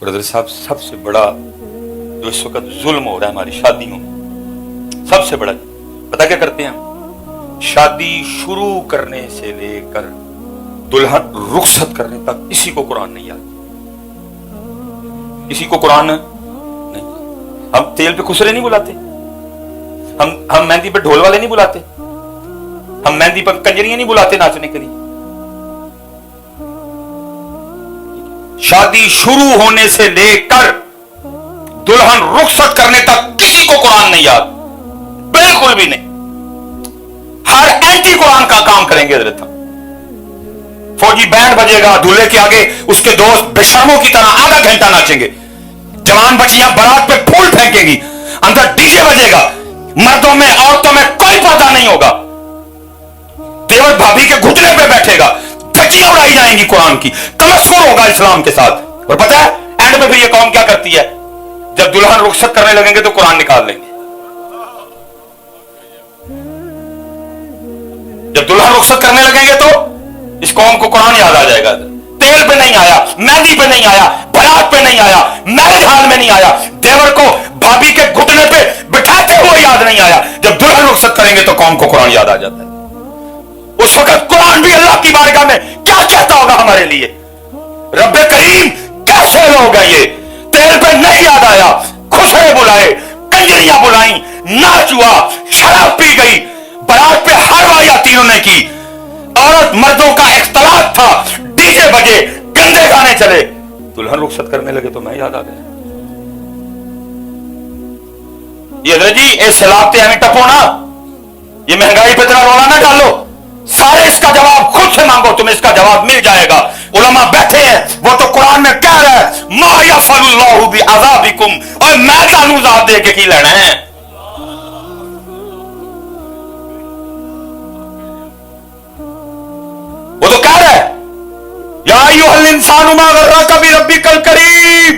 اور حضرت صاحب سب سے بڑا جو اس وقت ظلم ہو رہا ہے ہماری شادیوں میں، سب سے بڑا پتہ کیا کرتے ہیں ہم؟ شادی شروع کرنے سے لے کر دلہن رخصت کرنے تک کسی کو قرآن نہیں یاد، کسی کو قرآن نہیں۔ ہم تیل پہ خسرے نہیں بلاتے، ہم مہندی پہ ڈھول والے نہیں بلاتے، ہم مہندی پر کنجریاں نہیں بلاتے ناچنے کے لیے۔ شادی شروع ہونے سے لے کر دلہن رخصت کرنے تک کسی کو قرآن نہیں یاد، بالکل بھی نہیں۔ ہر اینٹی قرآن کا کام کریں گے حضرت ہم۔ فوجی بینڈ بجے گا، دولہے کے آگے اس کے دوست بے شرموں کی طرح آدھا گھنٹہ ناچیں گے، جوان بچیاں بارات پہ پھول پھینکیں گی، اندر ڈی جے بجے گا، مردوں میں عورتوں میں کوئی پردہ نہیں ہوگا، دیور بھابھی کے گھٹنے پہ بیٹھے گا، دھجیاں اڑائی جائیں گی قرآن کی، تمسخر ہوگا اسلام کے ساتھ۔ اور پتہ ہے اینڈ میں پھر یہ قوم کیا کرتی ہے؟ جب دلہن رخصت کرنے لگیں گے تو قرآن نکال لیں گے، جب دلہن رخصت کرنے لگیں گے تو اس قوم کو قرآن یاد آ جائے گا۔ تیل پہ نہیں آیا، مہندی پہ نہیں آیا، بارات پہ نہیں آیا، میرج ہال میں نہیں آیا، دیور کو بھابھی کے گھٹنے پہ بٹھاتے ہوئے یاد نہیں آیا، جب دلہن رخصت کریں گے تو قوم کو قرآن یاد آ جاتا ہے۔ اس وقت قرآن بھی اللہ کی بارگاہ میں کیا کہتا ہوگا ہمارے لیے؟ رب کریم کیسے لوگ ہیں یہ؟ تیل پہ نہیں یاد آیا، خسرے بلائے، کنجریاں بلائیں، ناچ ہوا، شراب پی گئی، بارات پہ ہر وایات انہوں نے کی، عورت مردوں کا اختلاط تھا، ڈی جے بجے، گندے گانے چلے، دلہن رخصت کرنے لگے تو میں یاد آ گیا۔ یہ حضرت جی اے سیلاب تے ہمیں ٹپو نا، یہ مہنگائی پہ اتنا رونا نہ ڈالو، سارے اس کا جواب خود سے مانگو، تمہیں اس کا جواب مل جائے گا۔ علماء بیٹھے ہیں، وہ تو قرآن میں کہہ رہا ہے ما یفعل اللہ بعذابکم، اور میں تانوں عذاب دے کے کی لینا ہے۔ وہ تو کہہ رہا ہے یا ایھا الانسان ما غرک بربک الکریم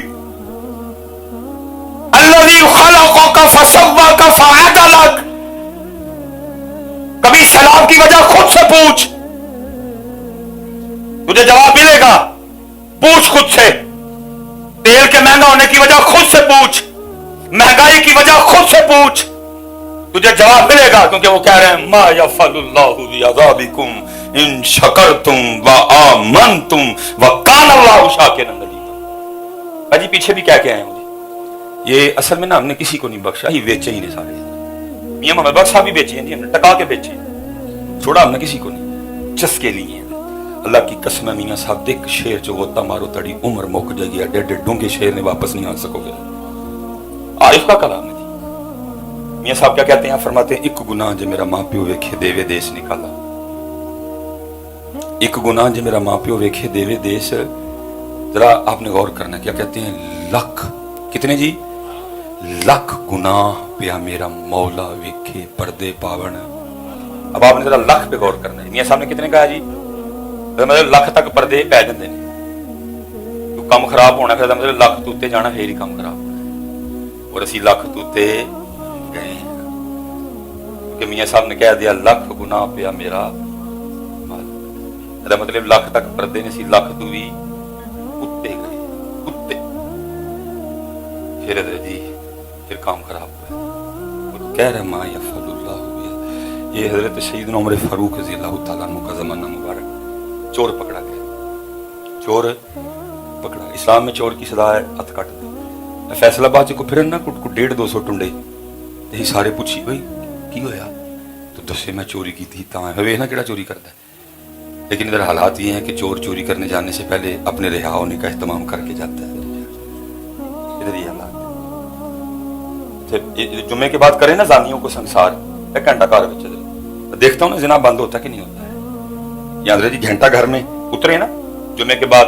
الذی خلقک فسواک فعدلک۔ کبھی سیلاب کی وجہ خود سے پوچھ، تجھے جواب ملے گا۔ پوچھ خود سے، تیل کے مہنگا ہونے کی وجہ خود سے پوچھ، مہنگائی کی وجہ خود سے پوچھ، تجھے جواب ملے گا، کیونکہ وہ کہہ رہے ہیں ما یفعل اللہ بعذابکم ان شکرتم وآمنتم وکان اللہ شاکرا علیما۔ اجی پیچھے بھی کیا آئے مجھے، یہ اصل میں نا ہم نے کسی کو نہیں بخشا، ہی بیچے ہی نے سارے، میاں محمد بخش صاحب بھی بیچے ہیں، ہم نے ٹکا کے بیچے ہیں، چھوڑا ہم نے کسی کو نہیں، چسکے لیے ہیں۔ اللہ کی قسم ہے میاں صاحب، دیکھ شیر جو ہوتا مارو تڑی عمر موک جائے گی، ڈیڑھ ڈونگے شیر نے واپس نہیں آ سکو گے۔ عارف کا کلام ہے جی۔ میاں صاحب کیا کہتے ہیں؟ فرماتے ہیں ایک گناہ جو میرا ماں پیو ویکھے دیوے دیس نکالا، ایک گناہ جو میرا ماں پیو ویکھے دیوے دیس۔ ذرا آپ نے غور کرنا، کیا کہتے ہیں؟ لکھ، کتنے جی؟ لکھ گناہ پیا میرا مولا ویکھے پردے پاون۔ اب آپ نے ذرا لکھ پہ غور کرنا ہے۔ میاں صاحب نے کتنے کہا جی؟ مطلب لکھ تک پردے پی جاندے نے، کام خراب ہونا پھر مطلب لکھ توتے جانا پھر ہی کام خراب ہونا، اور اسی لکھ توتے گئے ہیں، کہ میاں صاحب نے کہہ دیا لکھ گناہ پیا میرا مال، مطلب لکھ تک پردے نے سی، لکھ تو بھی کتے گئے، کتے پھر جی پھر کام خراب ہوا۔ کہہ رہے ما یفعل اللہ بہ، یہ حضرت سیدنا عمر فاروق رضی اللہ تعالیٰ عنہ کا زمانہ مبارک، چور پکڑا گیا، چور پکڑا۔ اسلام میں چور کی سزا ہے ہتھ کٹ دے۔ فیصلہ باد کو پھرن نہ کٹ کو 150-200 ٹنڈے، یہ سارے پوچھی بھائی کی ہویا، تو دسے میں چوری کی تھی، تاں ہوئے نا کیڑا چوری کرتا ہے۔ لیکن ادھر حالات یہ ہیں کہ چور چوری کرنے جانے سے پہلے اپنے رہا ہونے کا اہتمام کر کے جاتا ہے۔ ادھر یہ حالات جمعے کے بعد کریں نا زانیوں کو سنسار، ایک گھنٹہ کار بچے دیکھتا ہوں نا زنا بند ہوتا کہ نہیں ہوتا ہے، یا حضرت جی گھنٹہ گھر میں اترے نا جمعے کے بعد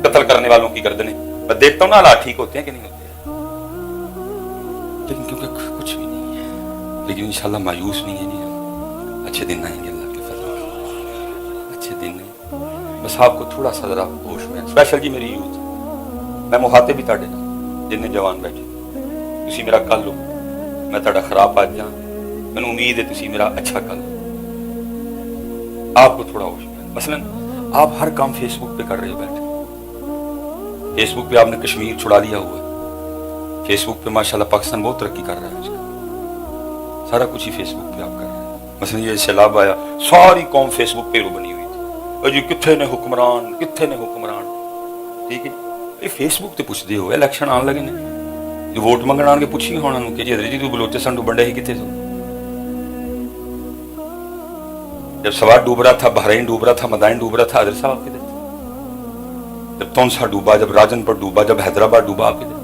قتل کرنے والوں کی گردنیں، میں دیکھتا ہوں نا حالات ٹھیک ہوتے ہیں کہ نہیں ہوتے ہیں، لیکن کیونکہ کچھ بھی نہیں ہے، لیکن انشاءاللہ مایوس نہیں ہے، نہیں اچھے دن آئیں گے اللہ کے فضل سے، اچھے دن ہیں، بس آپ کو تھوڑا سا ذرا ہوش میں، اسپیشل جی میری یوتھ، میں مخاطب بھی تاڑے نا جن جوان بیٹھے، تسی میرا کل ہو، میں تاڑا خراب آج جان، میں نے امید ہے تسی میرا اچھا کل ہو، آپ کو تھوڑا ہوش میں، مثلا آپ ہر کام فیس بک پہ کر رہے ہو بیٹھے، फेसबुक पे आपने कश्मीर छुड़ा लिया हुआ है, फेसबुक पे माशाल्लाह पाकिस्तान बहुत तरक्की कर रहा है आजकल, सारा कुछ ही फेसबुक पे आप कर रहे हैं। मसलन ये सैलाब आया, सारी कौम फेसबुक पे बनी हुई थी, जी कितने ने हुक्मरान, कितने ने हुक्मरान, ठीक है ये फेसबुक ते पुछदे हो, इलेक्शन आन लगे ने जो वोट मंगण आन के पुछी होना कि जी हजरत जी तू बलोचिस्तान तू बंडे ही कितने तू, जब सवार डूब रहा था, बहरीन डूब रहा था, मदाइन डूब रहा था, हजरत साहब आपके देते, जब तौनसा डूबा, जब राजनपुर डूबा, जब हैदराबाद डूबा, आपके देते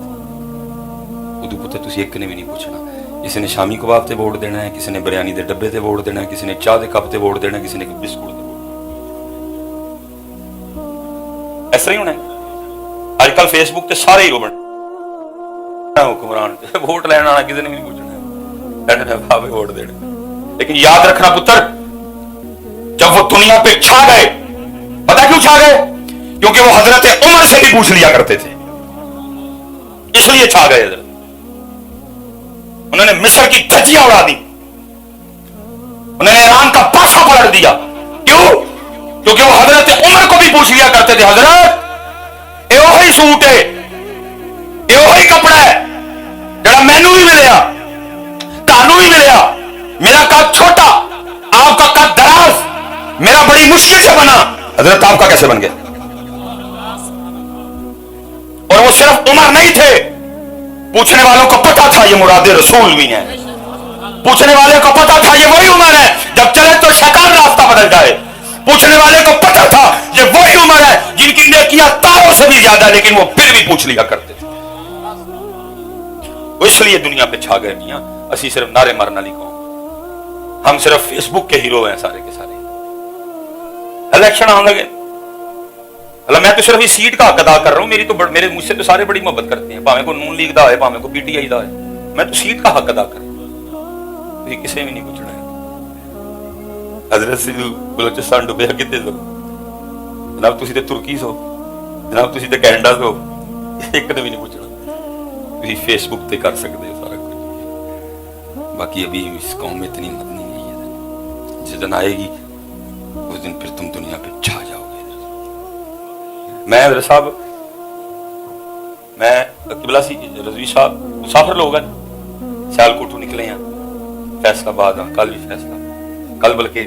उदू पुत्र तुसी एक ने भी नहीं पूछना। किसी ने शामी कबाब ते वोट देना है, किसी ने बिरयानी दे डब्बे ते वोट देना है, किसी ने चाह दे कप ते वोट देना है, किसी ने बिस्कुट ते वोट, ऐसा ही होना है। आजकल फेसबुक ते सारे हीरो बन हुक्मरान, वोट लेना आना किसी ने भी नहीं पूछना, भावे वोट देने। लेकिन याद रखना पुत्र, जब वो दुनिया पे छा गए, पता क्यों छा गए? क्योंकि वो हजरत उमर से भी पूछ लिया करते थे, इसलिए छा गए हजरत। उन्होंने मिस्र की धज्जियां उड़ा दी, उन्होंने ईरान का पासा पलट दिया। क्यों? क्योंकि वो हजरत उमर को भी पूछ लिया करते थे, हजरत ये वही सूट है, ये वही कपड़ा है जरा मैनू भी मिलया, तानू भी मिलया, मेरा कद छोटा, आपका कद दराज, मेरा बड़ी मुश्किल से बना, हजरत आपका कैसे बन गया? और वो सिर्फ उमर नहीं थे, पूछने वालों को पता था ये मुराद रसूल भी है, पूछने वाले को पता था ये वही उमर है, जब चले तो शैतान रास्ता बदल जाए। पूछने वाले को पता था ये वही उमर है जिनकी नेकियां तारों से भी ज्यादा, लेकिन वो फिर भी पूछ लिया करते थे। वो इसलिए दुनिया पे छा गए मियां, असी सिर्फ नारे मारने वाली कौम, हम सिर्फ फेसबुक के हीरो हैं सारे के सारे। इलेक्शन आने लगे, मैं तो सिर्फ इस सीट का हक अदा कर रहा हूं, मेरे मुझसे तो सारे बड़ी मोहब्बत करते हैं, भावे को नून लीग दा है, भावे को पीटीआई दा है, मैं तो सीट का हक अदा कर रहा हूं, तो किसी भी नहीं पूछना है हजरत से बलोचिस्तान डुबे कितने सो, जनाब तुसी ते तुर्की सो, जनाब तुसी ते कैनेडा सो, एक ने भी नहीं पूछना, तुसी फेसबुक ते कर सकते हो सारा कुछ। बाकी अभी इस कौम में इतनी हिम्मत नहीं है, जिस दिन आएगी उस दिन फिर तुम दुनिया पे छा जाओगे। मैं हजरत साहब, मैं किबला सी रजवी साहब मुसाफिर लोग हैं, सियालकोटों निकले हैं, फैसलाबाद, कल भी फैसला, कल बल्कि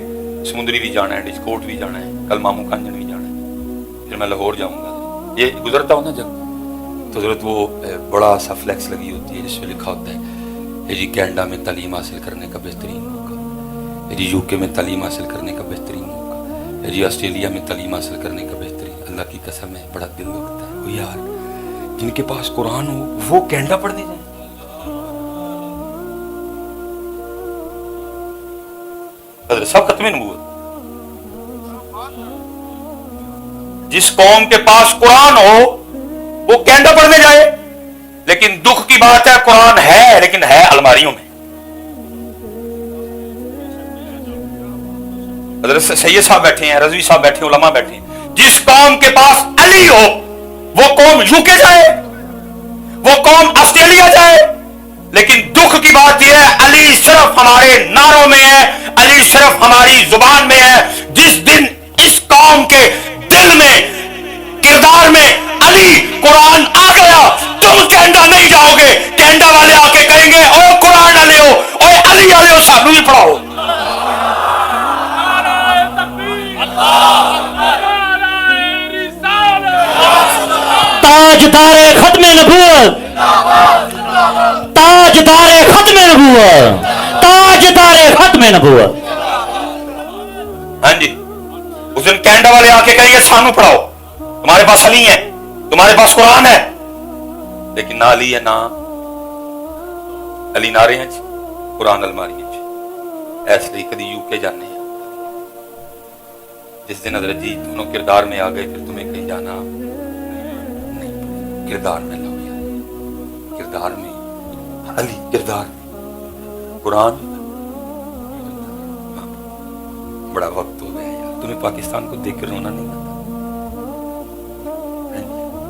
समुद्री भी जाना है, डिस्कोट भी जाना है, कल मामू कांजन भी जाना है, फिर मैं लाहौर जाऊंगा। ये गुजरता हूँ ना जब, तो जरूरत वो बड़ा सा फ्लैक्स लगी होती है जिसमें लिखा होता है जी कनाडा में तालीम हासिल करने का बेहतरीन मौका, जी यूके में तालीम हासिल करने का बेहतरीन मौका, जी ऑस्ट्रेलिया में तालीम हासिल करने का बेहतरीन। अल्लाह की कसम है बड़ा दिल दुखता है, वो यार जिनके पास कुरान हो वो कनाडा पढ़ने जाए। सब खत्म नबूवत, जिस कौम के पास कुरान हो वो कनाडा पढ़ने जाए, लेकिन दुख की बात है कुरान है लेकिन है अलमारियों में। हजरत सैयद साहब बैठे हैं, रजवी साहब बैठे हैं, उलमा बैठे हैं, जिस कौम के पास अली हो वो कौम यूके जाए, वो कौम ऑस्ट्रेलिया जाए, लेकिन दुख की बात यह है अली सिर्फ हमारे नारों में है, अली सिर्फ हमारी जुबान में है। जिस दिन इस कौम के दिल में, किरदार में अली कुरान आ गया, तुम कनाडा नहीं जाओगे, कनाडा वाले आके कहेंगे ओ कुरान वाले हो, ओ अली वाले हो, सानू भी पढ़ाओ। ताजदारे खत्मे नबूवत, ताजदारे खत्मे नबूवत, ताजदारे खत्मे नबूवत। हाँ जी, उस दिन कनाडा वाले आके कहेंगे सानू पढ़ाओ, तुम्हारे पास अली है, तुम्हारे पास कुरान है, लेकिन ना अली है ना अली नारे हैं, कुरान अलमारी है। ऐसे ही कभी यूके जाने हैं, जिस दिन हजरत जी दोनों किरदार में आ गए, फिर तुम्हें कहीं जाना नहीं, किरदार में लो यार, किरदार में अली, किरदार में कुरान। बड़ा वक्त हो गया यार, तुम्हें पाकिस्तान को देखकर रोना नहीं आता?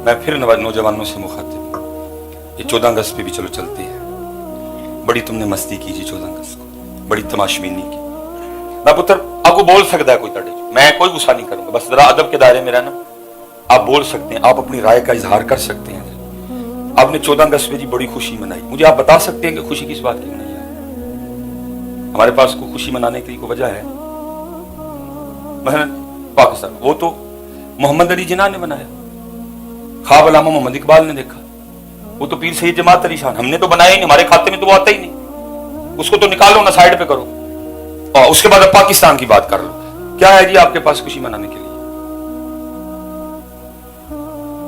मैं फिर नौजवानों से मुखातिब, ये 14 अगस्त पे भी चलो चलते हैं, बड़ी तुमने मस्ती की जी 14 अगस्त को, बड़ी तमाशबीनी की। मैं पुत्र आपको बोल सकता है कोई तड़े, मैं कोई गुस्सा नहीं करूंगा, बस जरा अदब के दायरे में रहना, आप बोल सकते हैं, आप अपनी राय का इजहार कर सकते हैं। आपने 14 अगस्त में जी बड़ी खुशी मनाई, मुझे आप बता सकते हैं कि खुशी किस बात की मनाई है? हमारे पास कोई खुशी मनाने की कोई वजह है? पाकिस्तान, वो तो मोहम्मद अली जिन्ना ने बनाया, ख्वाब अल्लामा मोहम्मद इकबाल ने देखा, वो तो पीर सैयद जमात अली शान, हमने तो बनाया ही नहीं, हमारे खाते में तो वो आता ही नहीं, उसको तो निकालो ना, साइड पे करो, और उसके बाद अब पाकिस्तान की बात कर लो। क्या है जी आपके पास खुशी मनाने के लिए?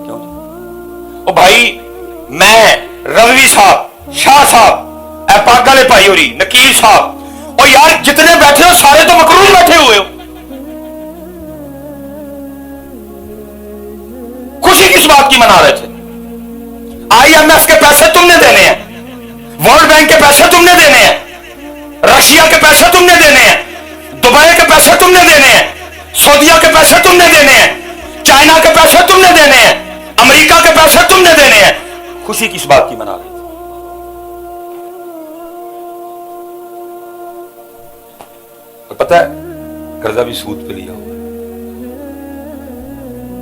क्यों जी? ओ भाई, मैं, रजवी साहब, शाह साहब, पागल भाई होरी, नकीर साहब, और यार जितने बैठे हो सारे तो मकरूज बैठे हुए हो। खुशी किस बात की मना रहे थे? IMF के पैसे तुमने देने हैं, वर्ल्ड बैंक के पैसे तुमने देने हैं, रशिया के पैसे तुमने देने हैं, दुबई के पैसे तुमने देने हैं, सऊदीया के पैसे तुमने देने हैं, चाइना के पैसे तुमने देने हैं, अमेरिका के पैसे तुमने देने हैं। खुशी किस बात की मना रहे थे? और पता है, कर्जा भी सूद पे लिया हुआ है।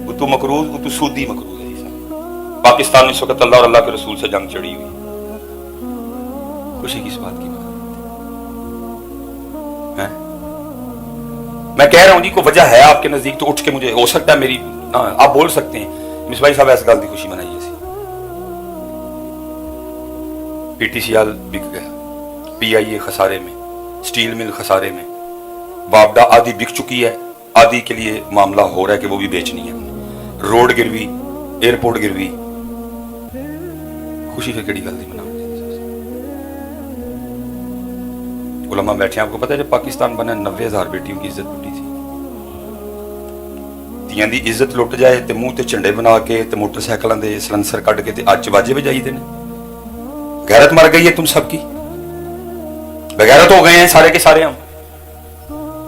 वो तो मकरूज, वो तो सूदी मकरूज है। पाकिस्तान में इस वक्त अल्लाह और अल्लाह के रसूल से जंग चढ़ी हुई, खुशी किस बात की मना रहे थे? मैं कह रहा हूं जी, को वजह है आपके नजदीक तो उठ के मुझे, हो सकता है मेरी ना, आप बोल सकते हैं मिस भाई साहब इस गल की खुशी मनाई है। PTCL बिक गया, PIA खसारे में, स्टील मिल खसारे में, बाबडा आधी बिक चुकी है, आधी के लिए मामला हो रहा है कि वो भी बेचनी है, रोड गिरवी, एयरपोर्ट गिरवी, खुशी से केड़ी गल दी मना? उलमा बैठे, आपको पता है जब पाकिस्तान बना 90,000 बेटियों की इज्जत लुटी थी। तियां दी इज्जत लुट जाए ते मुंह ते झंडे बना के ते मोटरसाइकिलों के सलंसर कट के ते अज बाजे बजाई देने। गैरत मर गई है तुम सबकी, बेगैरत हो गए हैं सारे के सारे हम।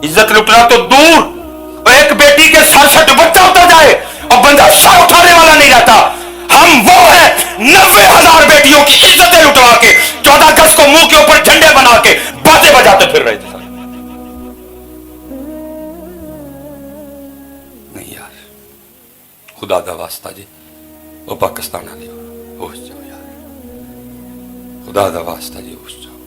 इज्जत लुटना तो दूर, और एक बेटी के सर से दुपट्टा उतर जाए और बंदा सर उठाने वाला नहीं रहता। हम वो है 90,000 बेटियों की इज्जतें लुटवा के 14 अगस्त को मुंह के ऊपर झंडे बना के बातें बजाते फिर रहे थे। नहीं यार, खुदा दा वास्ता जी, वो पाकिस्तान वाले होश जाओ यार, खुदा दा वास्ता जी होश जाओ।